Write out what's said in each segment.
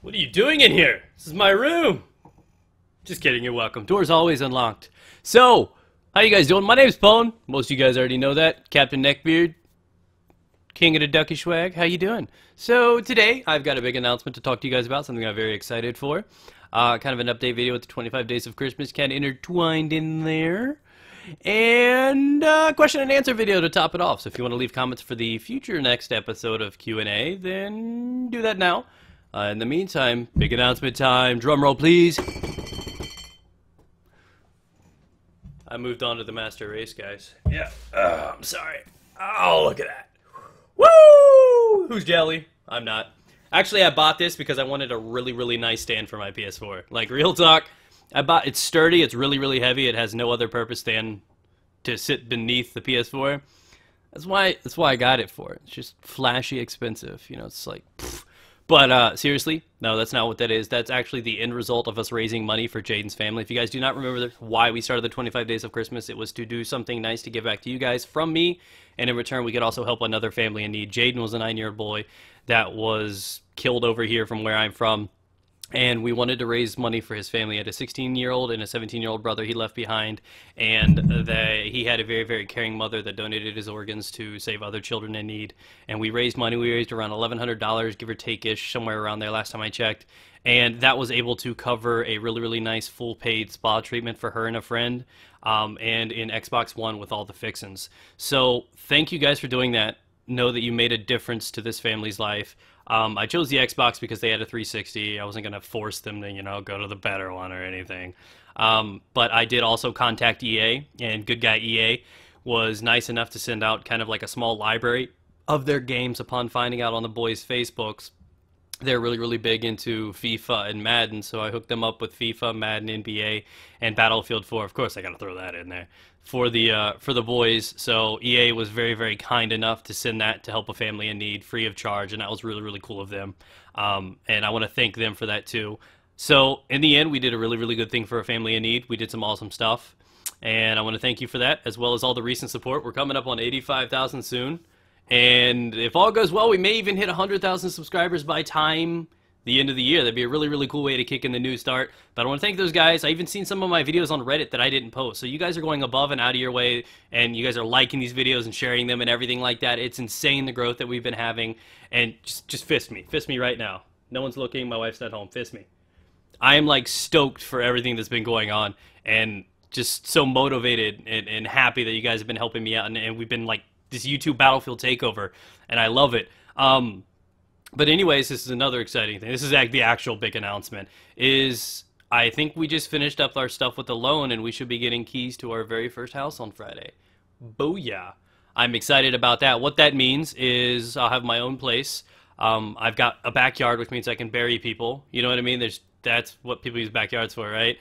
What are you doing in here? This is my room. Just kidding, you're welcome. Door's always unlocked. So, how you guys doing? My name's Pwn. Most of you guys already know that. Captain Neckbeard, King of the Ducky Swag. How you doing? So, today, I've got a big announcement to talk to you guys about, something I'm very excited for. Kind of an update video with the 25 Days of Christmas kind of intertwined in there. And question and answer video to top it off. So if you want to leave comments for the future next episode of Q&A, then do that now. In the meantime, big announcement time. Drum roll, please. I moved on to the master race, guys. Yeah. I'm sorry. Oh, look at that. Woo! Who's jelly? I'm not. Actually, I bought this because I wanted a really, really nice stand for my PS4. Like, real talk. It's sturdy, it's really, really heavy, it has no other purpose than to sit beneath the PS4. That's why I got it for. It's just flashy expensive, you know, it's like, pfft. But seriously, no, that's not what that is. That's actually the end result of us raising money for Jaden's family. If you guys do not remember why we started the 25 Days of Christmas, it was to do something nice to give back to you guys from me, and in return we could also help another family in need. Jaden was a 9-year-old boy that was killed over here from where I'm from. And we wanted to raise money for his family. He had a 16-year-old and a 17-year-old brother he left behind. And he had a very, very caring mother that donated his organs to save other children in need. And we raised money. We raised around $1,100, give or take-ish, somewhere around there last time I checked. And that was able to cover a really, really nice full-paid spa treatment for her and a friend. And in Xbox One with all the fixins. So thank you guys for doing that. Know that you made a difference to this family's life. I chose the Xbox because they had a 360. I wasn't going to force them to, you know, go to the better one or anything. But I did also contact EA, and good guy EA was nice enough to send out kind of like a small library of their games upon finding out on the boys' Facebooks. They're really, really big into FIFA and Madden, so I hooked them up with FIFA, Madden, NBA, and Battlefield 4. Of course, I got to throw that in there for the boys. So EA was very, very kind enough to send that to help a family in need, free of charge, and that was really, really cool of them. And I want to thank them for that too. So in the end, we did a really, really good thing for a family in need. We did some awesome stuff, and I want to thank you for that, as well as all the recent support. We're coming up on 85,000 soon. And if all goes well, we may even hit 100,000 subscribers by time the end of the year. That'd be a really, really cool way to kick in the new start. But I want to thank those guys. I even seen some of my videos on Reddit that I didn't post. So you guys are going above and out of your way, and you guys are liking these videos and sharing them and everything like that. It's insane, the growth that we've been having. And just fist me. Fist me right now. No one's looking. My wife's not home. Fist me. I am like stoked for everything that's been going on, and just so motivated and happy that you guys have been helping me out. And we've been like this YouTube Battlefield takeover, and I love it. But anyways, this is another exciting thing. This is the actual big announcement. I think we just finished up our stuff with the loan, and we should be getting keys to our very first house on Friday. Booyah. I'm excited about that. What that means is I'll have my own place. I've got a backyard, which means I can bury people. You know what I mean? That's what people use backyards for, right?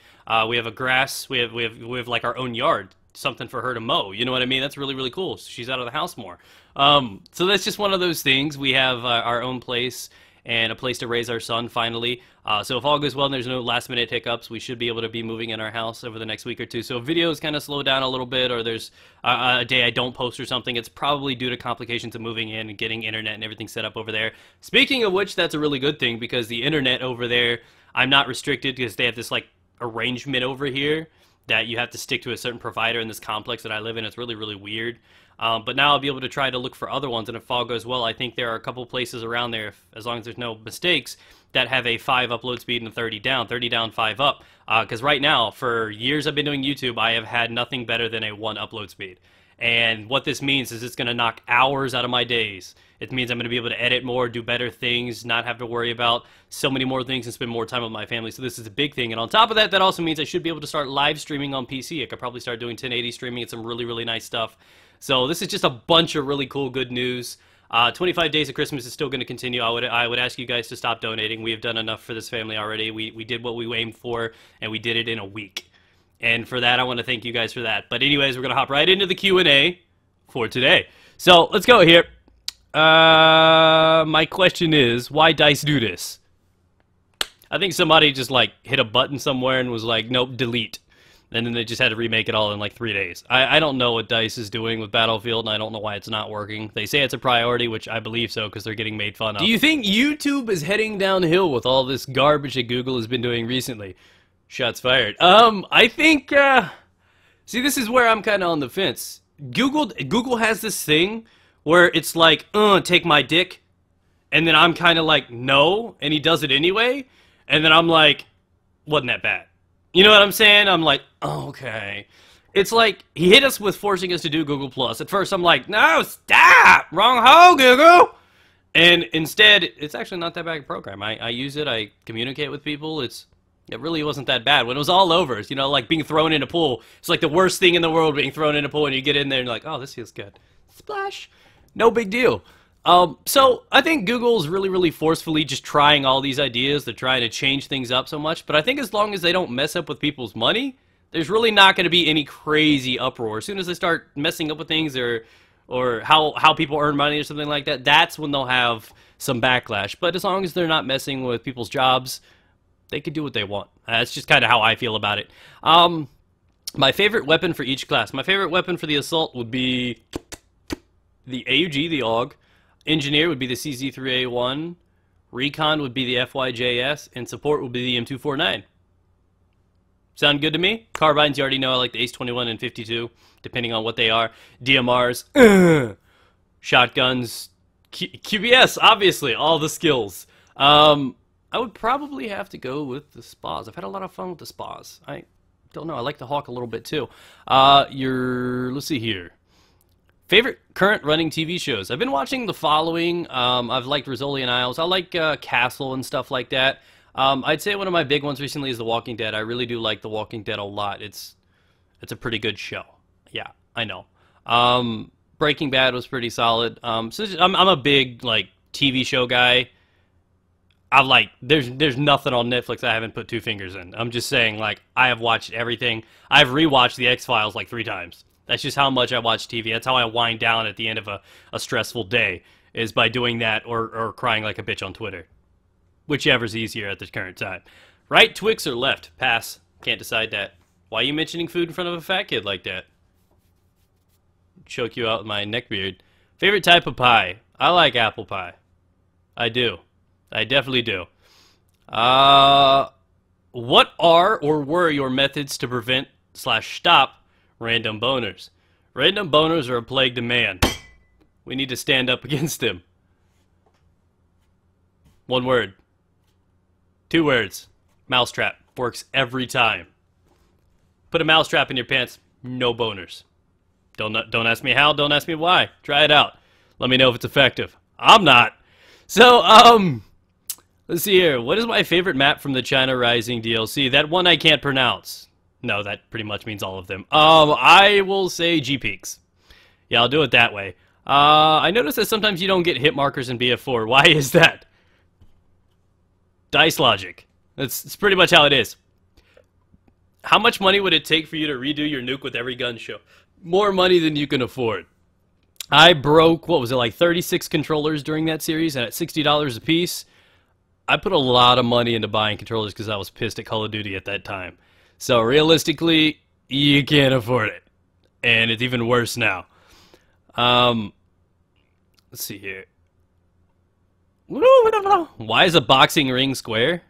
We have a grass. We have like our own yard. Something for her to mow, you know what I mean? That's really, really cool. She's out of the house more. So that's just one of those things. We have our own place and a place to raise our son finally. So if all goes well and there's no last minute hiccups, we should be able to be moving in our house over the next week or two. So if videos kind of slow down a little bit, or there's a day I don't post or something, it's probably due to complications of moving in and getting internet and everything set up over there. Speaking of which, that's a really good thing, because the internet over there, I'm not restricted because they have this like arrangement over here that you have to stick to a certain provider in this complex that I live in. It's really, really weird. But now I'll be able to try to look for other ones, and if all goes well, I think there are a couple places around there, as long as there's no mistakes, that have a 5 upload speed and a 30 down, 5 up. Because right now, for years I've been doing YouTube, I have had nothing better than a 1 upload speed. And what this means is it's going to knock hours out of my days. It means I'm going to be able to edit more, do better things, not have to worry about so many more things, and spend more time with my family. So this is a big thing. And on top of that, that also means I should be able to start live streaming on PC. I could probably start doing 1080 streaming and some really, really nice stuff. So this is just a bunch of really cool, good news. 25 Days of Christmas is still going to continue. I would ask you guys to stop donating. We have done enough for this family already. We did what we aimed for, and we did it in a week. And for that, I want to thank you guys for that. But anyways, we're going to hop right into the Q&A for today. So let's go here. My question is, why DICE do this? I think somebody just like hit a button somewhere and was like, nope, delete. And then they just had to remake it all in like 3 days. I don't know what DICE is doing with Battlefield, and I don't know why it's not working. They say it's a priority, which I believe so, because they're getting made fun of. Do you think YouTube is heading downhill with all this garbage that Google has been doing recently? Shots fired. I think, see, this is where I'm kind of on the fence. Google has this thing where it's like, take my dick, and then I'm kind of like, no, and he does it anyway, and then I'm like, wasn't that bad? You know what I'm saying? I'm like, oh, okay. It's like, he hit us with forcing us to do Google+. At first, I'm like, no, stop! Wrong hole, Google! And instead, it's actually not that bad a program. I use it, I communicate with people, it really wasn't that bad. When it was all over, you know, like being thrown in a pool, it's like the worst thing in the world being thrown in a pool, and you get in there and you're like, oh, this feels good. Splash! No big deal. So I think Google's really forcefully just trying all these ideas. They're trying to change things up so much. But I think as long as they don't mess up with people's money, there's really not going to be any crazy uproar. As soon as they start messing up with things or how people earn money or something like that, that's when they'll have some backlash. But as long as they're not messing with people's jobs, they can do what they want. That's just kind of how I feel about it. My favorite weapon for each class. My favorite weapon for the assault would be the AUG, the AUG. Engineer would be the CZ3A1, Recon would be the FYJS, and Support would be the M249. Sound good to me? Carbines, you already know I like the Ace-21 and 52, depending on what they are. DMRs, shotguns, QBS, obviously, all the skills. I would probably have to go with the SPAs. I've had a lot of fun with the SPAs. I don't know, I like the Hawk a little bit too. Let's see here. Favorite current running TV shows. I've been watching the following. I've liked Rizzoli and Isles. I like Castle and stuff like that. I'd say one of my big ones recently is The Walking Dead. I really do like The Walking Dead a lot. It's a pretty good show. Yeah, I know. Breaking Bad was pretty solid. I'm a big like TV show guy. There's nothing on Netflix I haven't put two fingers in. I'm just saying, like, I have watched everything. I've rewatched The X-Files like 3 times. That's just how much I watch TV. That's how I wind down at the end of a stressful day, is by doing that or crying like a bitch on Twitter. Whichever's easier at the current time. Right Twix or left? Pass. Can't decide that. Why are you mentioning food in front of a fat kid like that? Choke you out with my neckbeard. Favorite type of pie? I like apple pie. I do. I definitely do. What are or were your methods to prevent / stop random boners? Random boners are a plague to man. We need to stand up against them. 1 word. 2 words. Mousetrap. Works every time. Put a mousetrap in your pants. No boners. Don't ask me how. Don't ask me why. Try it out. Let me know if it's effective. I'm not. So, let's see here. What is my favorite map from the China Rising DLC? That one I can't pronounce. No, that pretty much means all of them. I will say G-Peaks. Yeah, I'll do it that way. I noticed that sometimes you don't get hit markers in BF4. Why is that? Dice logic. It's pretty much how it is. How much money would it take for you to redo your nuke with every gun show? More money than you can afford. I broke, what was it, like 36 controllers during that series, and at $60 a piece, I put a lot of money into buying controllers because I was pissed at Call of Duty at that time. So realistically, you can't afford it. And it's even worse now. Let's see here. Why is a boxing ring square?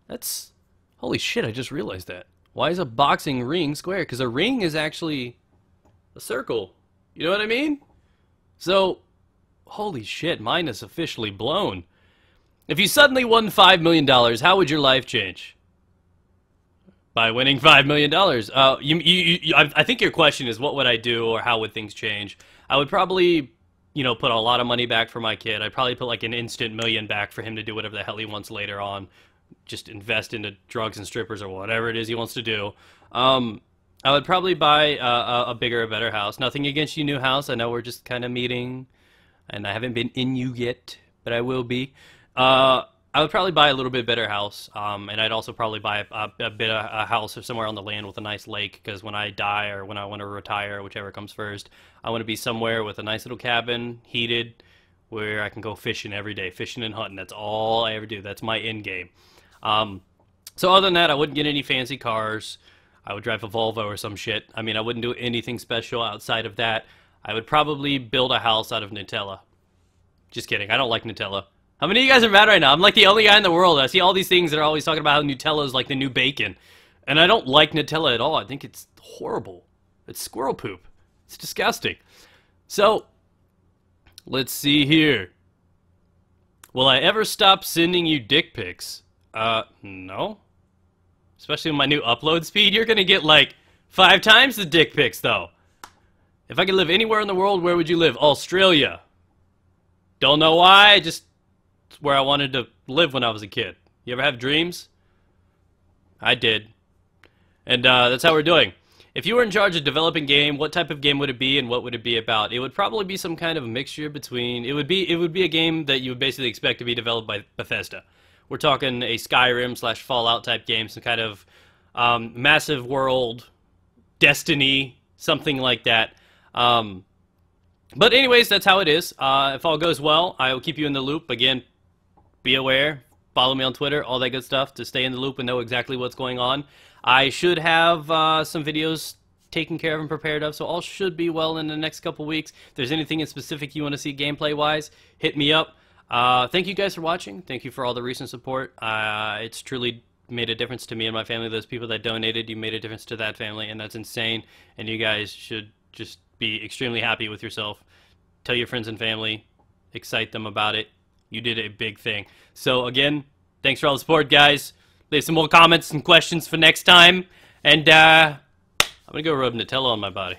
That's... Holy shit, I just realized that. Why is a boxing ring square? Because a ring is actually a circle. You know what I mean? So, holy shit, mine is officially blown. If you suddenly won $5 million, how would your life change? By winning $5 million. I think your question is, what would I do, or how would things change? I would probably, you know, put a lot of money back for my kid. I'd probably put like an instant million back for him to do whatever the hell he wants later on. Just invest into drugs and strippers or whatever it is he wants to do. I would probably buy a bigger, a better house. Nothing against your new house. I know we're just kind of meeting, and I haven't been in you yet, but I will be. I would probably buy a little bit better house, and I'd also probably buy a house somewhere on the land with a nice lake, because when I die or when I want to retire, whichever comes first, I want to be somewhere with a nice little cabin, heated, where I can go fishing every day, fishing and hunting. That's all I ever do. That's my end game. So other than that, I wouldn't get any fancy cars. I would drive a Volvo or some shit. I mean, I wouldn't do anything special outside of that. I would probably build a house out of Nutella. Just kidding. I don't like Nutella. How many of you guys are mad right now? I'm like the only guy in the world. I see all these things that are always talking about how Nutella is like the new bacon. And I don't like Nutella at all. I think it's horrible. It's squirrel poop. It's disgusting. So, let's see here. Will I ever stop sending you dick pics? No. Especially with my new upload speed, you're gonna get like 5 times the dick pics, though. If I could live anywhere in the world, where would you live? Australia. Don't know why, just where I wanted to live when I was a kid. You ever have dreams? I did. And that's how we're doing. If you were in charge of developing game, what type of game would it be and what would it be about? It would probably be some kind of mixture between... It would be a game that you would basically expect to be developed by Bethesda. We're talking a Skyrim / Fallout type game, some kind of massive world, Destiny, something like that. But anyways, that's how it is. If all goes well, I will keep you in the loop. Again, be aware, follow me on Twitter, all that good stuff to stay in the loop and know exactly what's going on. I should have some videos taken care of and prepared of, so all should be well in the next couple weeks. If there's anything in specific you want to see gameplay-wise, hit me up. Thank you guys for watching. Thank you for all the recent support. It's truly made a difference to me and my family. Those people that donated, you made a difference to that family, and that's insane. And you guys should just be extremely happy with yourself. Tell your friends and family. Excite them about it. You did a big thing. So again, thanks for all the support, guys. Leave some more comments and questions for next time. And I'm going to go rub Nutella on my body.